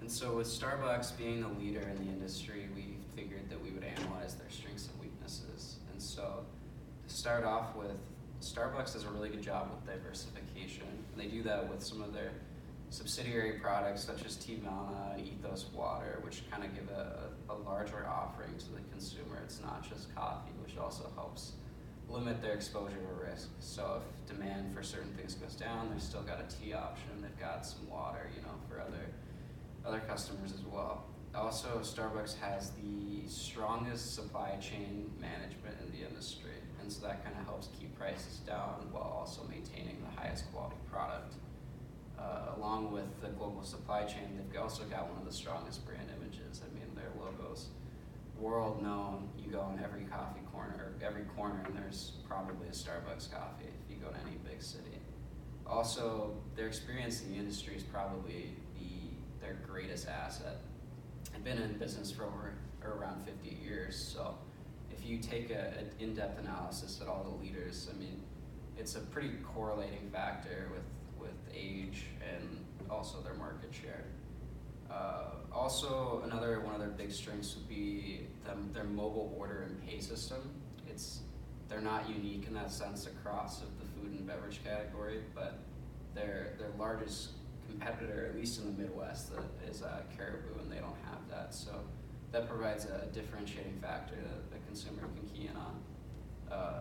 And so with Starbucks being the leader in the industry, we figured that we would analyze their strengths and weaknesses. And so to start off with, Starbucks does a really good job with diversification. And they do that with some of their subsidiary products such as Tivana, Ethos Water, which kind of give a larger offering to the consumer. It's not just coffee, which also helps limit their exposure to risk. So if demand for certain things goes down, they've still got a tea option. They've got some water, for other customers as well. Also, Starbucks has the strongest supply chain management in the industry, and so that kind of helps keep prices down while also maintaining the highest quality product. Along with the global supply chain, they've also got one of the strongest brand images. I mean, their logo's world known. You go in every coffee corner, and there's probably a Starbucks coffee if you go to any big city. Also, their experience in the industry is probably their greatest asset. I've been in business for around 50 years, so if you take an in-depth analysis at all the leaders, I mean, it's a pretty correlating factor with age and also their market share. Also, one of their big strengths would be their mobile order and pay system. They're not unique in that sense across of the food and beverage category, but their largest competitor, at least in the Midwest, is Caribou, and they don't have that. So that provides a differentiating factor that the consumer can key in on.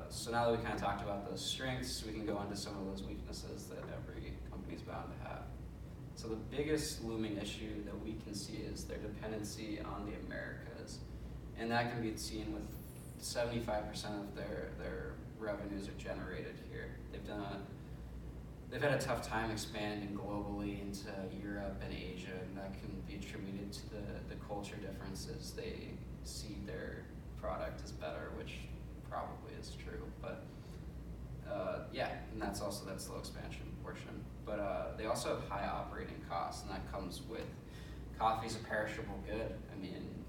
So now that we kind of talked about those strengths, we can go into some of those weaknesses that every company's bound to have. So the biggest looming issue that we can see is their dependency on the Americas, and that can be seen with 75% of their revenues are generated here. They've had a tough time expanding globally into Europe and Asia, and that can be attributed to the culture differences. They see their product as better, which probably is true, but and that's also that slow expansion portion. But they also have high operating costs, and that comes with coffee's a perishable good. I mean,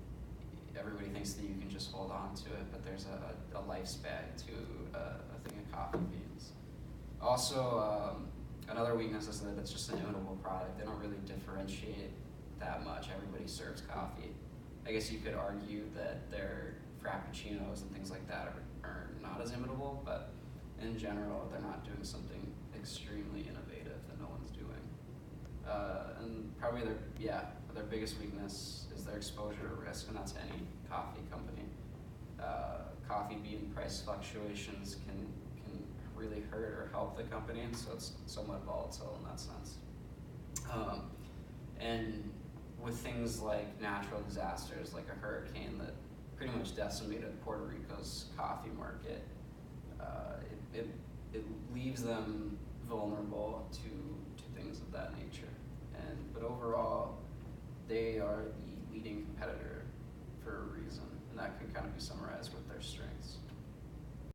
everybody thinks that you can just hold on to it, but there's a lifespan to a thing of coffee beans. Also, another weakness is that it's just an imitable product. They don't really differentiate that much. Everybody serves coffee. I guess you could argue that their frappuccinos and things like that are not as imitable, but in general, they're not doing something extremely innovative that no one's doing. And probably their biggest weakness is their exposure to risk, and that's any coffee company. Coffee bean price fluctuations can really hurt or help the company, and so it's somewhat volatile in that sense. And with things like natural disasters, like a hurricane that pretty much decimated Puerto Rico's coffee market, it leaves them vulnerable to things of that nature. But overall, they are the leading competitor for a reason, and that can kind of be summarized with their strengths.